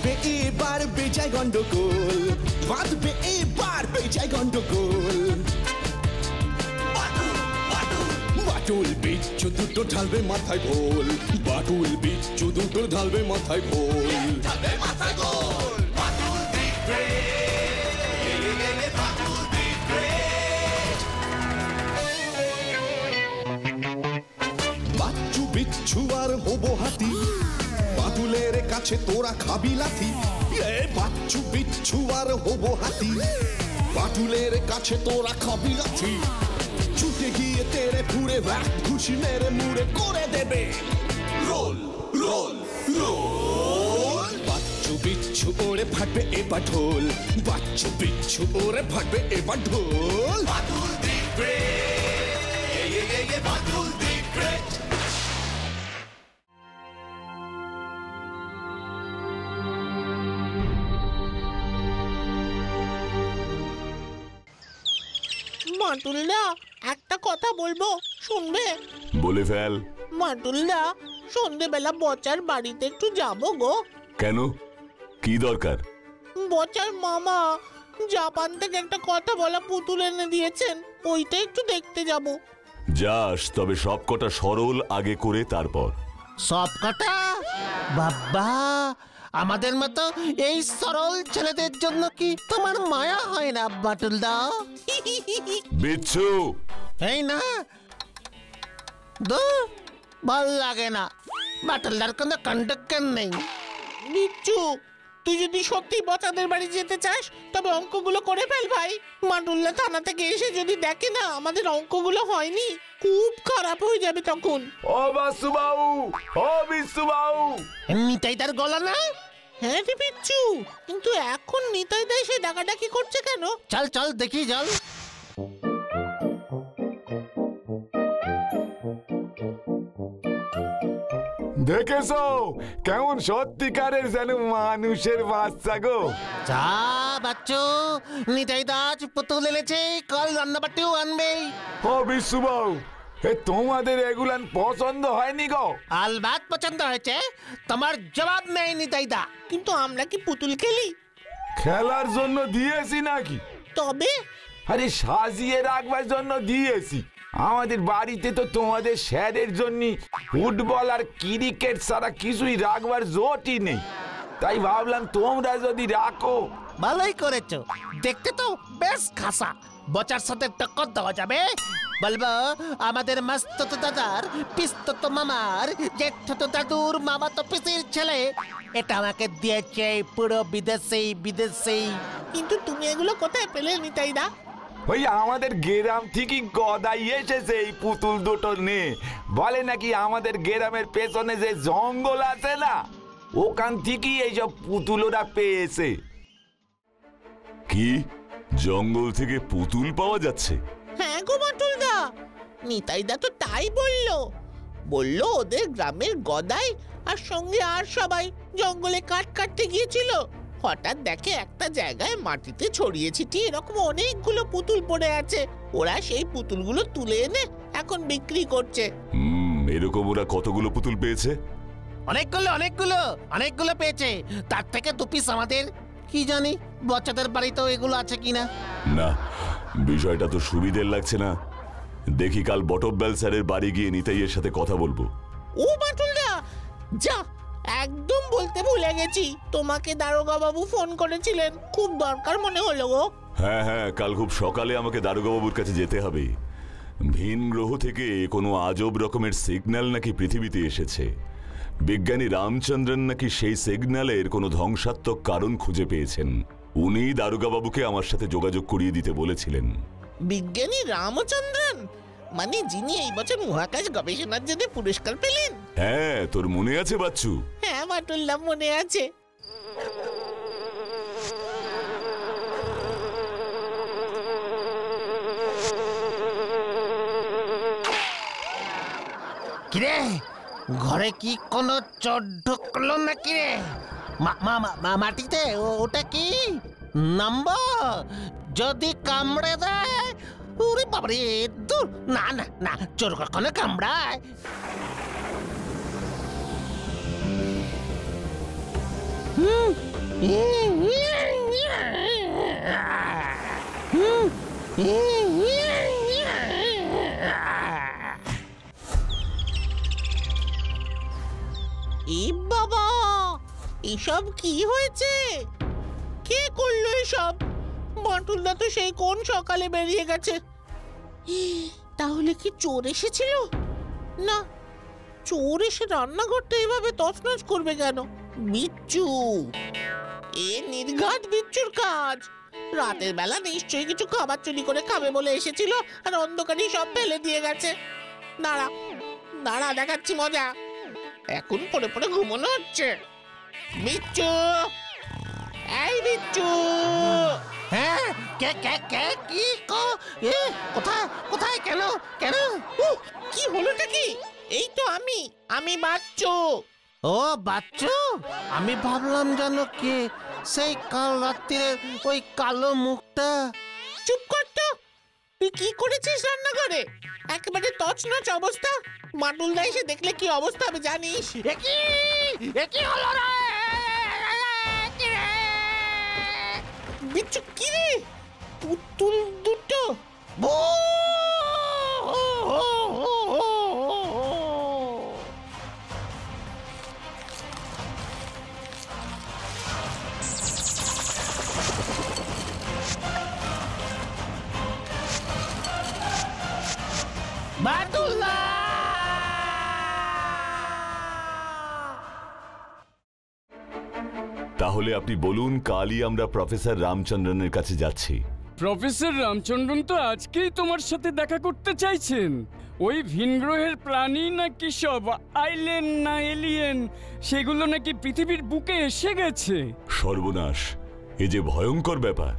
বাঁধবে এবার বেজায় গন্ডগোল, বাঁধবে এবার বেজায় গন্ডগোল। বাটুল বিচ্ছু দুটো ঢালবে মাথায় ভোল, বাটুল বিচ্ছু দুটো ঢালবে মাথায় ভোল। বাচ্চু বিচ্ছু আর হবো হাতি, বাটুলের কাছে তোরা খাবি লাথি। বাচ্চু বিচ্ছু আর হবো হাতি, বাটুলের কাছে তোরা খাবি লাথি। ছুটে গিয়ে তেরে ফুড়ে ঘুষি মেরে মুড়ে করে দেবে রোল রোল রোল। বাচ্চু বিচ্ছু ওরে ফাটবে এবার ঢোল, বাচ্চু বিচ্ছু ওরে ফাটবে এবার ঢোল। Batul the great, Batul the great. মাটুলদা একটা কথা বলবো, শুনবে? বলে ফেল। মাটুলদা সন্ধেবেলা বচার বাড়িতে একটু যাবো গো। কেন, কি দরকার? বচার মামা জাপান থেকে একটা কথা বলা পুতুল এনে দিয়েছেন, ওইটা একটু দেখতে যাব। যাস, তবে সব কটা সরল আগে করে তারপর। সব কটা? বাবা, আমাদের মতো এই সরল ছেলেদের জন্য কি তোমার মায়া হয় না বাটুলদা? বিচ্ছু, এই না দূর, ভাল লাগে না। বাটুলদার কোনো কন্ডাক্টর নেই। বিচ্ছু, তুই যদি সত্যি বচাদের বাড়ি যেতে চাস তবে অঙ্কগুলো করে ফেল ভাই। মাটুল্লা থানা থেকে এসে যদি দেখে না আমাদের অঙ্কগুলো হয়নি, খুব খারাপ হয়ে যাবে তখন। ও বাসুবাবু, ও বিশ্ববাবু। এমনিটাই তার গলা না? হ্যাঁ রে বিচ্ছু, কিন্তু এখন নিতাই দা এসে ডাকাডাকি করছে কেন? চল চল দেখি চল। দেখেছো কেমন সত্যিকারের যেন মানুষের বাচ্চা গো। যা বাচ্চু, নিতাই দাস পুতুল এনেছে, কাল রান্নাবাটিও আনবে। ও বিশ্ববাবু, তোমাদের এগুলান পছন্দ হয়নি গো? আলবাত পছন্দ হয়েছে, তোমার জবাব নেই নিতাই দা। কিন্তু আমরা কি পুতুল খেলি? খেলার জন্য দিয়েছি নাকি? তবে আরে সাজিয়ে রাখবার জন্য দিয়েছি। আমাদের বাড়িতে তো তোমাদের স্যারের জন্য ফুটবল আর ক্রিকেট ছাড়া কিছুই রাখবার জোটই নেই, তাই ভাবলাম তোমরা যদি রাখো। ভালোই করেছো, দেখতে তো বেশ খাসা। বচার সাথে টক্কর দেওয়া যাবে। বলবো আমাদের মাস্তুত দাদার, পিস্তুত মামার, জেঠুতো দাদুর, মামাতো পিসির ছেলে। এটা আমাকে দিয়েছে পুরো বিদেশি বিদেশি। কিন্তু তুমি এগুলো কোথায় পেলে নিতাই দা? ওই আমাদের গ্রাম থেকে গদাই এসেছে এই পুতুল দুটো নে। বলে নাকি আমাদের গ্রামের পেছনে যে জঙ্গল আছে না, ওখান থেকেই এইসব পুতুল ওরা পেয়েছে। কি জঙ্গল থেকে পুতুল পাওয়া যাচ্ছে? হ্যাঁ গো মাটুলদা, নিতাই দা তো তাই বললো। বললো ওদের গ্রামের গদাই আর সঙ্গে আর সবাই জঙ্গলে কাঠ কাটতে গিয়েছিল। হঠাৎ দেখে একটা জায়গায় মাটিতে ছড়িয়ে ছিটিয়ে এরকম অনেকগুলো পুতুল পড়ে আছে। ওরা সেই পুতুলগুলো তুলে এনে এখন বিক্রি করছে। এরকম ওরা কতগুলো পুতুল পেয়েছে? অনেকগুলো অনেকগুলো অনেকগুলো পেয়েছে। তার থেকে দু পিস আমাদের। কি জানি বাচ্চাদের বাড়িতেও এগুলো আছে কিনা। না, বিষয়টা তো সুবিধের লাগছে না। দেখি কাল বটব্যাল স্যারের বাড়ি গিয়ে নিতাইয়ের সাথে কথা বলবো। ও মাটুলদা, যা, একদম বলতে ভুলে গেছি, তোমাকে দারোগা বাবু ফোন করেছিলেন, খুব দরকার মনে হলো গো। হ্যাঁ হ্যাঁ, কাল খুব সকালে আমাকে দারোগা বাবুর কাছে যেতে হবে। ভিন গ্রহ থেকে কোনো আজব রকমের সিগন্যাল নাকি পৃথিবীতে এসেছে। বিজ্ঞানী রামচন্দ্রন নাকি সেই সিগন্যালের কোনো ধ্বংসাত্মক কারণ খুঁজে পেয়েছেন। উনি দারোগা বাবুকে আমার সাথে যোগাযোগ করিয়ে দিতে বলেছিলেন। বিজ্ঞানী রামচন্দ্রন, মানে যিনি এই বছর মহাকাশ গবেষণার জন্য পুরস্কার পেলেন? হ্যাঁ, তোর মনে আছে বাচ্চু? হ্যাঁ মাটুল্লাহ, মনে আছে। কিরে, ঘরে কি কোনো চোর ঢুকলো নাকি রে? মাটিতে ওটা কি নাম্বার? যদি কামড়ে দেয়, ওরে বাবারে, দূর, না না না, চোর কখনো কামড়ায়? বাবা, এসব কি হয়েছে? কে করলো এসব? বাটুলদা তো সেই কোন সকালে বেরিয়ে গেছে। তাহলে কি চোর এসেছিল? না, চোর এসে রান্নাঘরটা এভাবে তছনছ করবে কেন? বিচ্ছু, এ নির্ঘাত বিচ্ছুর কাজ। রাতের বেলা নিশ্চয়ই কিছু খাবার চুরি করে খাবে বলে এসেছিল, আর অন্ধকারই সব ফেলে দিয়ে গেছে। দাঁড়া দাঁড়া, দেখাচ্ছি মজা। এখন পড়ে পড়ে ঘুমানো হচ্ছে। বিচ্ছু, এই বিচ্ছু। হ্যাঁ, কে কে কে কি কোথায় কোথায় কেন কেন? কি হলোটা কি? এই তো আমি বাচ্চু। ও বাচ্চু, আমি ভাবলাম জানো কে, সেই কাল রাত্রিরে ওই কালো মুখটা। চুপ কর তো। তুই কি করেছিস রান্নাঘরে? একেবারে তছনছ অবস্থা। মাটুলদা এসে দেখলে কি অবস্থা হবে জানিস? একই হলো রে। বিচ্ছু, কি রে? পুতুল দুটো? বাটুলদা! তাহলে আপনি বলুন, কালই আমরা প্রফেসর রামচন্দ্রনের কাছে যাচ্ছি। প্রফেসর রামচন্দ্রন তো আজকেই তোমার সাথে দেখা করতে চাইছেন। ওই ভিনগ্রহের প্রাণী নাকি সব আইলেন না এলিয়েন, সেগুলো নাকি পৃথিবীর বুকে এসে গেছে। সর্বনাশ, এ যে ভয়ঙ্কর ব্যাপার।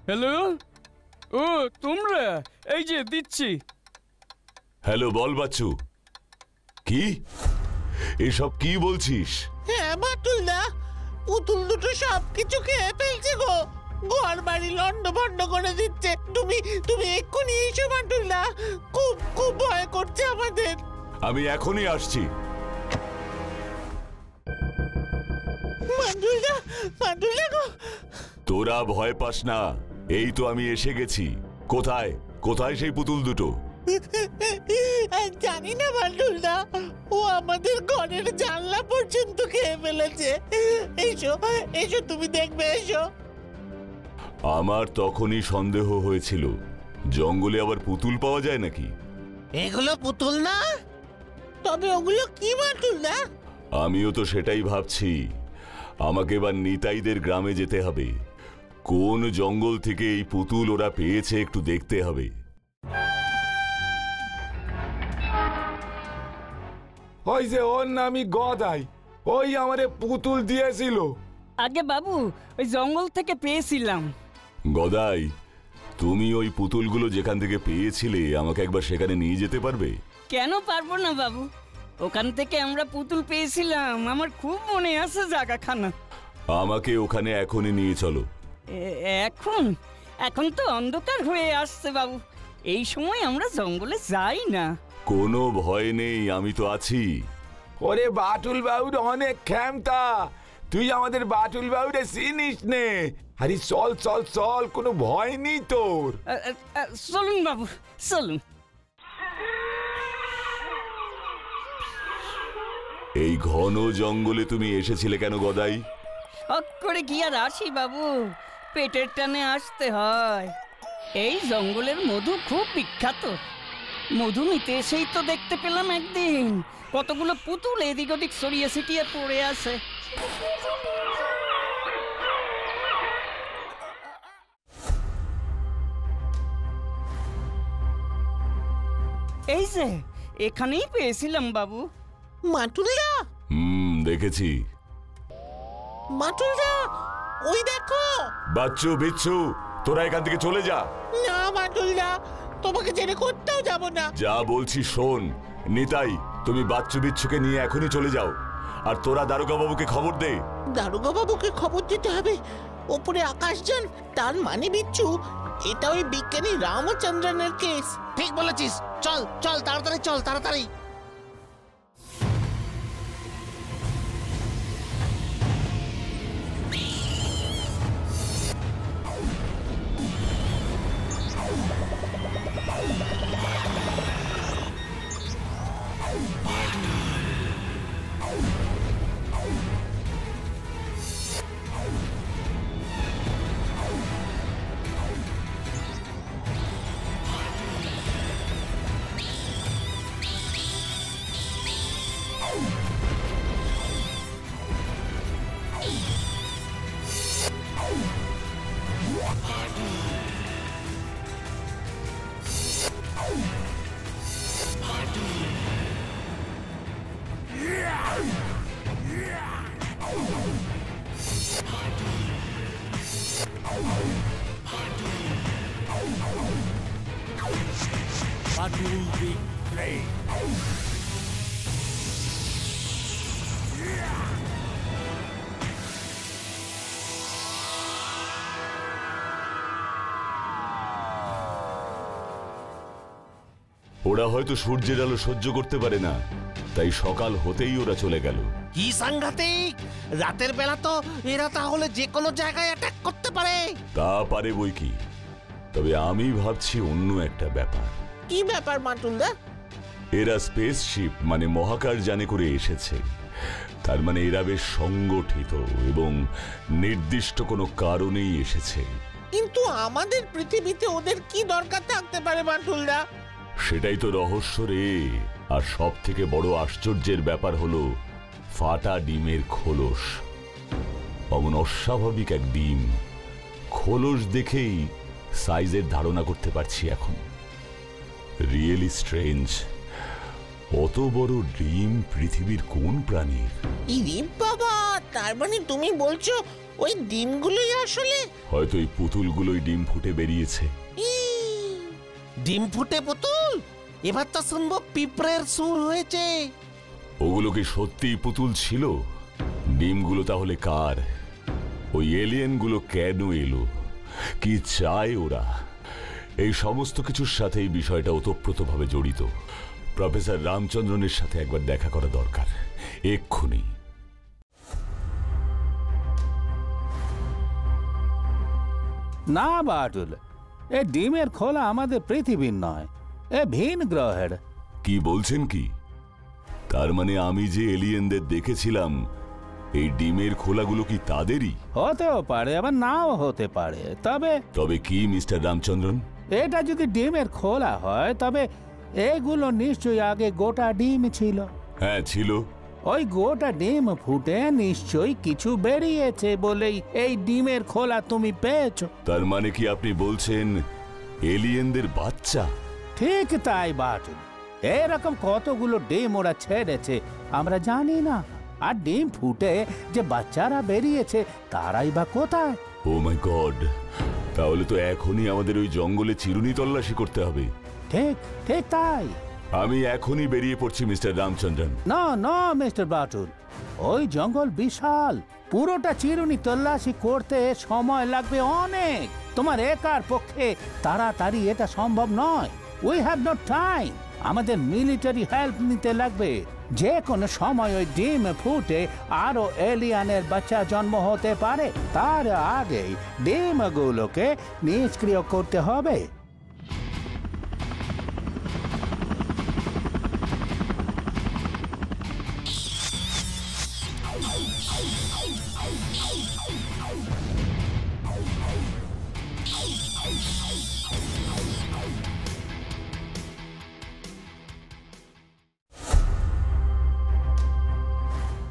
হ্যালো, ও তোমরা? এই যে দিচ্ছি। হ্যালো, বল বাচ্চু। কি এসব কি বলছিস? হ্যাঁ বাটুলদা, পুতুল দুটো সব কিছু খেয়ে ফেলছে গো। ঘর বাড়ি লন্ড ভন্ড করে দিচ্ছে। তুমি এক্ষুনি এসো বাটুলদা। খুব খুব ভয় করছে আমাদের। আমি এখনই আসছি। বাটুলদা, বাটুলদা গো। তোরা ভয় পাস না, এই তো আমি এসে গেছি। কোথায় কোথায় সেই পুতুল দুটো? জানি না বাটুলদা, ও আমাদের ঘরের জানলা পর্যন্ত খেয়ে ফেলেছে। এসো এসো, তুমি দেখবে, এসো। আমার তখনই সন্দেহ হয়েছিল, জঙ্গলে আবার পুতুল পাওয়া যায় নাকি। এগুলো পুতুল না? তবে ওগুলো কি বাটুলদা? আমিও তো সেটাই ভাবছি। আমাকে এবার নিতাইদের গ্রামে যেতে হবে। কোন জঙ্গল থেকে এই পুতুল ওরা পেয়েছে একটু দেখতে হবে। ওই যে ওর নামই গদাই, ওই আমারে পুতুল দিয়েছিল। আগে বাবু, ওই জঙ্গল থেকে পেয়েছিলাম। গদাই, তুমি ওই পুতুলগুলো যেখান থেকে পেয়েছিলে আমাকে একবার সেখানে নিয়ে যেতে পারবে? কেন পারবো না বাবু, ওখান থেকে আমরা পুতুল পেয়েছিলাম। আমার খুব মনে আছে জায়গাখানা। আমাকে ওখানে এখনই নিয়ে চলো। এখন এখন তো অন্ধকার হয়ে আসছে বাবু, এই সময় আমরা জঙ্গলে যাই না। কোনো ভয় নেই, আমি তো আছি। ওরে বাটুল বাবুর অনেক ক্ষমতা, তুই আমাদের বাটুল বাবুরে চিনিস নে। আরে চল চল চল, কোনো ভয় নেই তোর। চলুন বাবু, চলুন। এই ঘন জঙ্গলে তুমি এসেছিলে কেন গদাই? শখ করে কি আর আসি বাবু, পেটের টানে আসতে হয়। এই জঙ্গলের মধু খুব বিখ্যাত। মধু নিতে এসেই তো দেখতে পেলাম একদিন কতগুলো পুতুল এদিক ওদিক ছড়িয়ে ছিটিয়ে পড়ে আছে। এই যে এখানেই পেয়েছিলাম বাবু। মাটুলদা, দেখেছি। মাটুলদা, ওই দেখো। বাচ্চু বিচ্ছু, তোরা এখান থেকে চলে যা। না মাটুলদা, তোমাকে ছেড়ে কোথাও যাব না। যা বলছি শোন। নিতাই, তুমি বাচ্চু বিচ্ছুকে নিয়ে এখনই চলে যাও। আর তোরা দারোগা বাবুকে খবর দে। দারোগা বাবুকে খবর দিতে হবে? ওপরে আকাশযান, তার মানে বিচ্ছু এটা ওই বিজ্ঞানী রামচন্দ্রনের কেস। ঠিক বলেছিস, চল চল তাড়াতাড়ি, চল তাড়াতাড়ি। ওরা হয়তো সূর্যের আলো সহ্য করতে পারে না, তাই সকাল হতেই ওরা চলে গেল। কি সাংঘাতিক! রাতের বেলা তো এরা তাহলে যে কোনো জায়গায় অ্যাটাক করতে পারে। তা পারে বই কি, তবে আমি ভাবছি অন্য একটা ব্যাপার। কি ব্যাপার মাটুলদা? এরা স্পেসশিপ মানে মহাকাশ যানে করে এসেছে, তার মানে এরা বেশ সংগঠিত এবং নির্দিষ্ট কোনো কারণেই এসেছে। কিন্তু আমাদের পৃথিবীতে ওদের কি দরকার থাকতে পারে মাটুলদা? সেটাই তো রহস্য রে। আর সব থেকে বড় আশ্চর্যের ব্যাপার হলো ফাটা ডিমের খোলস। অমন অস্বাভাবিক এক ডিম, খোলস দেখেই সাইজের ধারণা করতে পারছি এখন। Really strange. অত বড় ডিম পৃথিবীর কোন প্রাণীর? ইরে বাবা, তার মানে তুমি বলছো ওই ডিমগুলোই আসলে? হয়তো এই পুতুলগুলোই ডিম ফুটে বেরিয়েছে। ডিম ফুটে পুতুল? এবার তো শুনবো পিঁপড়ের সুর হয়েছে। ওগুলো কি সত্যিই পুতুল ছিল? ডিমগুলো তাহলে কার? ওই এলিয়েনগুলো কেন এলো? কি চায় ওরা? এই সমস্ত কিছুর সাথে এই বিষয়টা ওতপ্রোতভাবে জড়িত। প্রফেসর রামচন্দ্রনের সাথে একবার দেখা করা দরকার, এক্ষুনি। না বাটুল, এ ডিমের খোলা আমাদের পৃথিবীর নয়, এ ভিন গ্রহের। কি বলছেন কি? তার মানে আমি যে এলিয়েনদের দেখেছিলাম, এই ডিমের খোলাগুলো কি তাদেরই? হতেও পারে, আবার নাও হতে পারে। তবে কি মিস্টার রামচন্দ্রন? এটা যদি ডিমের খোলা হয়, তবে এগুলো নিশ্চয়ই আগে গোটা ডিম ছিল। হ্যাঁ ছিল। ওই গোটা ডিম ফুটে নিশ্চয়ই কিছু বেরিয়েছে বলেই এই ডিমের খোলা তুমি পেয়েছো। তার মানে কি আপনি বলছেন এলিয়েনদের বাচ্চা? ঠিক তাই বাটুল। এরকম কতগুলো ডিম ওরা ছেড়েছে আমরা জানি না। আর ডিম ফুটে যে বাচ্চারা বেরিয়েছে তারাই বা কোথায়? ও মাই গড! তাহলে তো এখনই আমাদের ওই জঙ্গলে চিরুনি তল্লাশি করতে হবে। ঠিক ঠিক তাই। আমি এখনই বেরিয়ে পড়ছি মিস্টার রামচন্দ্রন। না না মিস্টার বাটুল, ওই জঙ্গল বিশাল। পুরোটা চিরুনি তল্লাশি করতে সময় লাগবে অনেক। তোমার একার পক্ষে তাড়াতাড়ি এটা সম্ভব নয়। We have no time. আমাদের মিলিটারি হেল্প নিতে লাগবে। যে কোনো সময় ওই ডিম ফুটে আরো এলিয়ানের বাচ্চা জন্ম হতে পারে। তার আগেই ডিমগুলোকে নিষ্ক্রিয় করতে হবে।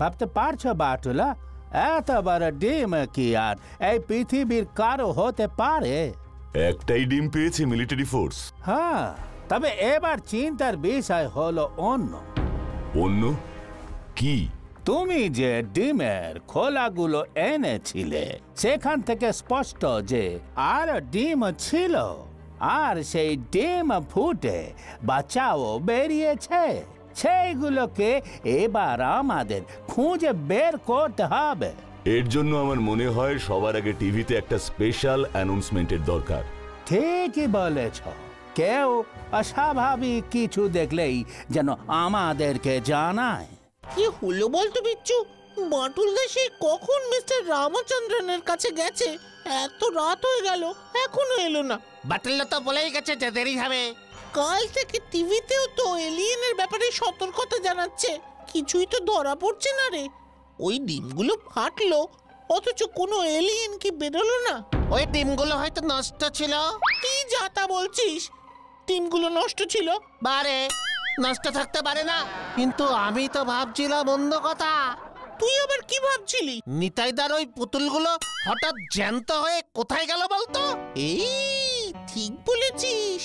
ভাবতে পারছো বাটুলা, এত বড় ডিম কি আর এই পৃথিবীর কারো হতে পারে? একটাই ডিম পেয়েছে মিলিটারি ফোর্স। হ্যাঁ, তবে এবার চিন্তার বিষয় হলো অন্য। অন্য কি? তুমি যে ডিমের খোলাগুলো এনেছিলে সেখান থেকে স্পষ্ট যে আর ডিম ছিল, আর সেই ডিম ফুটে বাচ্চাও বেরিয়েছে। সেইগুলোকে এবার আমাদের খুঁজে বের করতে হবে। এর জন্য আমার মনে হয় সবার আগে টিভিতে একটা স্পেশাল অ্যানাউন্সমেন্টের দরকার। ঠিকই বলেছ। কেউ অস্বাভাবিক কিছু দেখলেই যেন আমাদেরকে জানায়। কি হলো বলতো বিচ্ছু? বাটুলদা সেই কখন মিস্টার রামচন্দ্রনের কাছে গেছে? এত রাত হয়ে গেল, এখনো এলো না। বাটুল্লা তো বলেই গেছে যে দেরি হবে। কাল থেকে টিভিতেও তো এলিয়েনের ব্যাপারে সতর্কতা জানাচ্ছে, কিছুই তো ধরা পড়ছে না রে। ওই ডিমগুলো ফাটলো অথচ কোনো এলিয়েন কি বেরোলো না। ওই ডিমগুলো হয়তো নষ্ট ছিল। কি যাতা বলছিস? ডিমগুলো নষ্ট ছিল? বারে নষ্ট থাকতে পারে না, কিন্তু আমি তো ভাবছিলাম অন্য কথা। তুই আবার কি ভাবছিলি? নিতাইদার ওই পুতুলগুলো হঠাৎ জ্যান্ত হয়ে কোথায় গেল বলতো? এই ঠিক বলেছিস,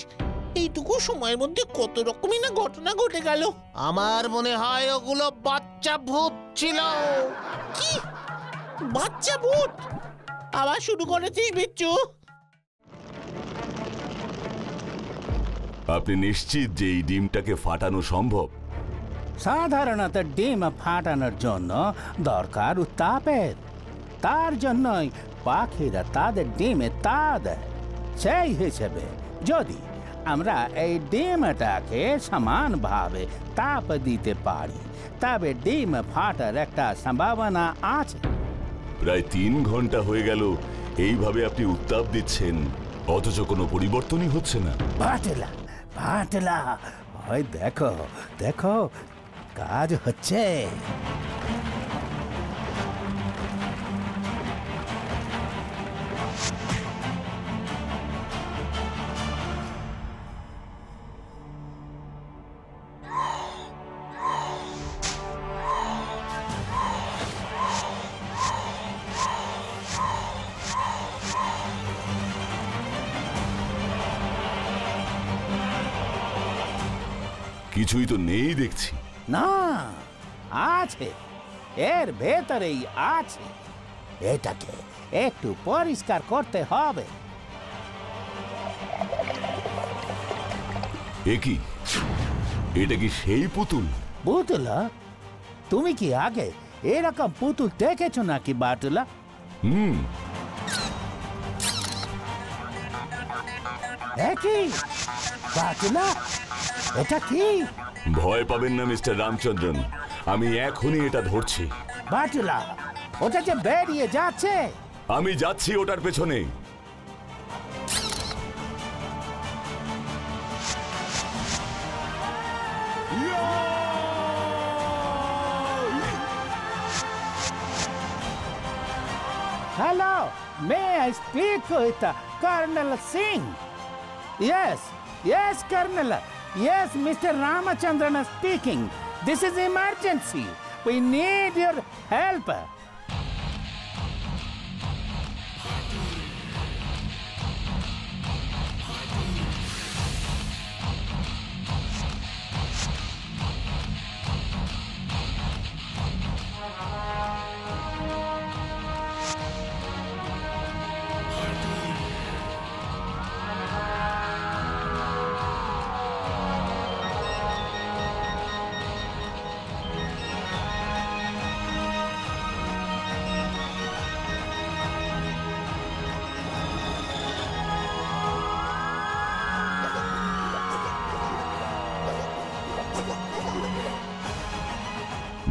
এইটুকু সময়ের মধ্যে কত রকমই না ঘটনা ঘটে গেল। আমার মনে হয় ওগুলো বাচ্চা ভূত ছিল। কি বাচ্চা ভূত? আবার শুরু করেছিস বিচ্ছু? আপনি নিশ্চিত যে এই ডিমটাকে ফাটানো সম্ভব? সাধারণত ডিম ফাটানোর জন্য দরকার উত্তাপের। তার জন্যই পাখিরা তাদের ডিমে তা দেয়। সেই হিসেবে যদি আমরা এই ডিমটাকে সমানভাবে তাপ দিতে পারি তবে ডিম ফাটার একটা সম্ভাবনা আছে। প্রায় 3 ঘন্টা হয়ে গেল এইভাবে আপনি উত্তাপ দিচ্ছেন, অথচ কোনো পরিবর্তনই হচ্ছে না। ফাটলা ফাটলা, ওই দেখো দেখো, কাজ হচ্ছে। কিছুই তো নেই দেখছি। না, আছে, এর ভেতরেই আছে। এটাকে একটু পরিষ্কার করতে হবে। কি এটা কি সেই পুতুল? পুতুলা? তুমি কি আগে এরকম পুতুল দেখেছো নাকি বাটুলা? একই বাটুলা, এটা কি? ভয় পাবেন না মিস্টার রামচন্দ্রন, আমি এখনই এটা ধরছি। বাটুলা, ওটা যে বেরিয়ে যাচ্ছে। আমি যাচ্ছি ওটার পেছনে। Hello, may I speak with Colonel Singh? Yes, yes, Colonel. Yes, Mr. Ramachandran speaking. This is emergency. We need your help.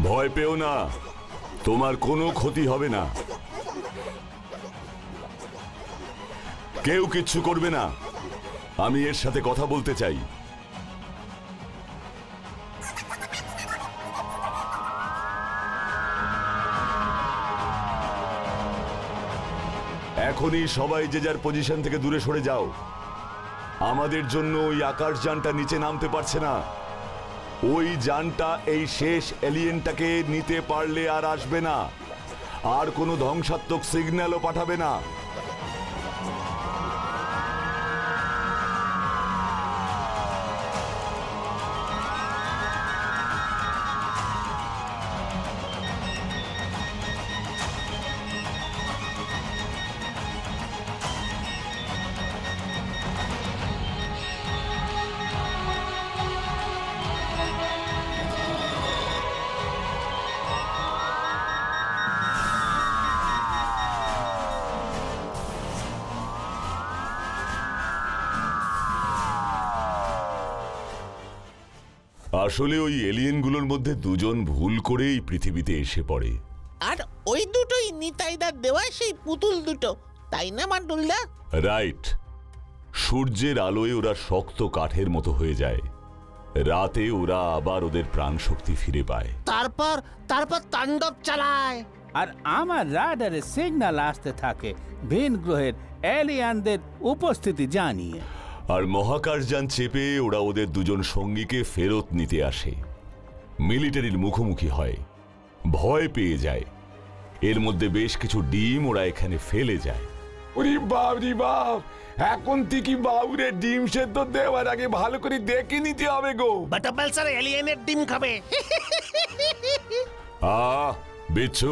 ভয় পেও না, তোমার কোনো ক্ষতি হবে না। কেউ কিচ্ছু করবে না। আমি এর সাথে কথা বলতে চাই। এখনই সবাই যে যার পজিশন থেকে দূরে সরে যাও। আমাদের জন্য ওই আকাশযানটা নিচে নামতে পারছে না। ওই যানটা এই শেষ এলিয়েনটাকে নিতে পারলে আর আসবে না, আর কোনো ধ্বংসাত্মক সিগন্যালও পাঠাবে না। আসলে ওই এলিয়েনগুলোর মধ্যে দুজন ভুল করেই পৃথিবীতে এসে পড়ে। আর ওই দুটোই নিতাইদার দেওয়া সেই পুতুল দুটো, তাই না বান্টুলদা? রাইট। সূর্যের আলোয় ওরা শক্ত কাঠের মতো হয়ে যায়। রাতে ওরা আবার ওদের প্রাণ শক্তি ফিরে পায়। তারপর তারপর তাণ্ডব চালায়। আর আমার রাডারে সিগন্যাল আসতে থাকে ভিন গ্রহের এলিয়ানদের উপস্থিতি জানিয়ে। আর মহাকাশযান চেপে ওরা ওদের দুজন সঙ্গীকে ফেরত নিতে আসে। মিলিটারির মুখোমুখি হয়, ভয় পেয়ে যায়। এর মধ্যে বেশ কিছু ডিম ওরা এখানে ফেলে যায়। ওরে বাপ রে বাপ, এখন থেকে বাবুরে ডিম সেদ্ধ দেওয়ার আগে ভালো করে দেখে নিতে হবে গো। বাটাবেল স্যার এলিয়েনের ডিম খাবে। বিচ্ছু,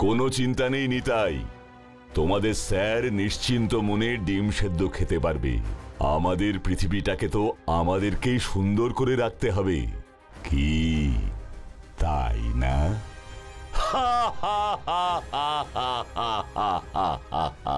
কোনো চিন্তা নেই নিতাই, তোমাদের স্যার নিশ্চিন্ত মনে ডিম সেদ্ধ খেতে পারবে। আমাদের পৃথিবীটাকে তো আমাদেরকেই সুন্দর করে রাখতে হবে, কি তাই না? হা হা হা হা হা হা হা হা।